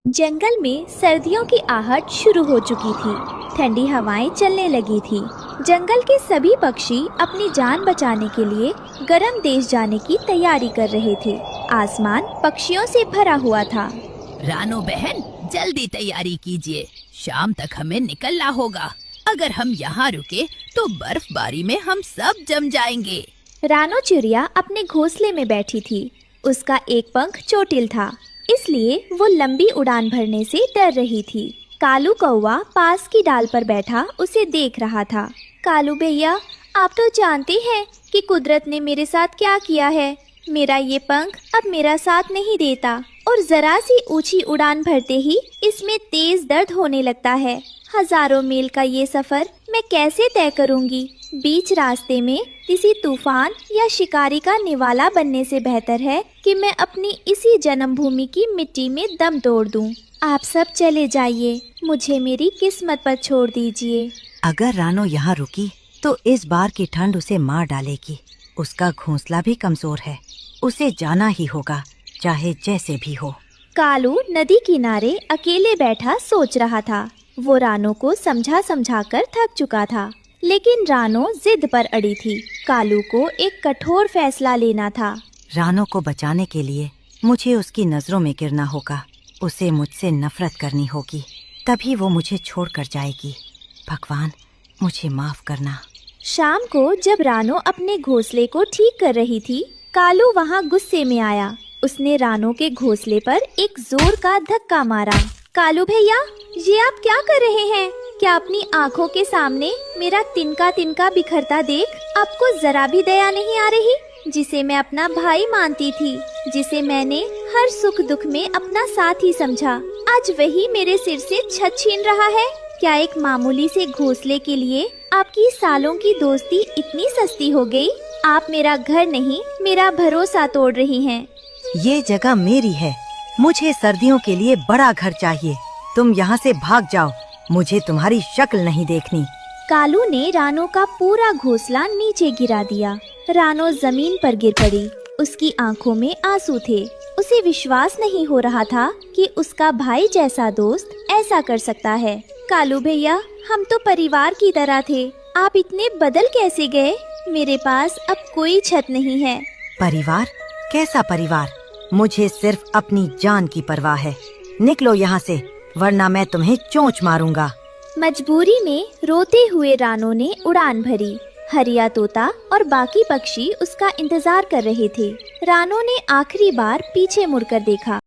जंगल में सर्दियों की आहट शुरू हो चुकी थी। ठंडी हवाएं चलने लगी थी। जंगल के सभी पक्षी अपनी जान बचाने के लिए गर्म देश जाने की तैयारी कर रहे थे। आसमान पक्षियों से भरा हुआ था। रानो बहन, जल्दी तैयारी कीजिए, शाम तक हमें निकलना होगा। अगर हम यहाँ रुके तो बर्फबारी में हम सब जम जाएंगे। रानो चिड़िया अपने घोंसले में बैठी थी। उसका एक पंख चोटिल था, इसलिए वो लंबी उड़ान भरने से डर रही थी। कालू कौवा पास की डाल पर बैठा उसे देख रहा था। कालू भैया, आप तो जानते हैं कि कुदरत ने मेरे साथ क्या किया है। मेरा ये पंख अब मेरा साथ नहीं देता और जरा सी ऊंची उड़ान भरते ही इसमें तेज दर्द होने लगता है। हजारों मील का ये सफर मैं कैसे तय करूंगी? बीच रास्ते में किसी तूफान या शिकारी का निवाला बनने से बेहतर है कि मैं अपनी इसी जन्मभूमि की मिट्टी में दम तोड़ दूं। आप सब चले जाइए, मुझे मेरी किस्मत पर छोड़ दीजिए। अगर रानो यहाँ रुकी तो इस बार की ठंड उसे मार डालेगी। उसका घोंसला भी कमजोर है, उसे जाना ही होगा, चाहे जैसे भी हो। कालू नदी किनारे अकेले बैठा सोच रहा था। वो रानो को समझा समझा कर थक चुका था, लेकिन रानो जिद पर अड़ी थी। कालू को एक कठोर फैसला लेना था। रानो को बचाने के लिए मुझे उसकी नजरों में गिरना होगा। उसे मुझसे नफरत करनी होगी, तभी वो मुझे छोड़कर जाएगी। भगवान, मुझे माफ करना। शाम को जब रानो अपने घोंसले को ठीक कर रही थी, कालू वहाँ गुस्से में आया। उसने रानो के घोंसले पर एक जोर का धक्का मारा। कालू भैया, ये आप क्या कर रहे हैं? क्या अपनी आँखों के सामने मेरा तिनका तिनका बिखरता देख आपको जरा भी दया नहीं आ रही? जिसे मैं अपना भाई मानती थी, जिसे मैंने हर सुख दुख में अपना साथी समझा, आज वही मेरे सिर से छत छीन रहा है। क्या एक मामूली से घोंसले के लिए आपकी सालों की दोस्ती इतनी सस्ती हो गई? आप मेरा घर नहीं, मेरा भरोसा तोड़ रही हैं। ये जगह मेरी है, मुझे सर्दियों के लिए बड़ा घर चाहिए। तुम यहाँ से भाग जाओ, मुझे तुम्हारी शक्ल नहीं देखनी। कालू ने रानो का पूरा घोंसला नीचे गिरा दिया। रानो जमीन पर गिर पड़ी। उसकी आंखों में आंसू थे। उसे विश्वास नहीं हो रहा था कि उसका भाई जैसा दोस्त ऐसा कर सकता है। कालू भैया, हम तो परिवार की तरह थे, आप इतने बदल कैसे गए? मेरे पास अब कोई छत नहीं है। परिवार? कैसा परिवार? मुझे सिर्फ अपनी जान की परवाह है। निकलो यहाँ से, वरना मैं तुम्हें चोंच मारूंगा। मजबूरी में रोते हुए रानो ने उड़ान भरी। हरिया तोता और बाकी पक्षी उसका इंतजार कर रहे थे। रानो ने आखिरी बार पीछे मुड़कर देखा।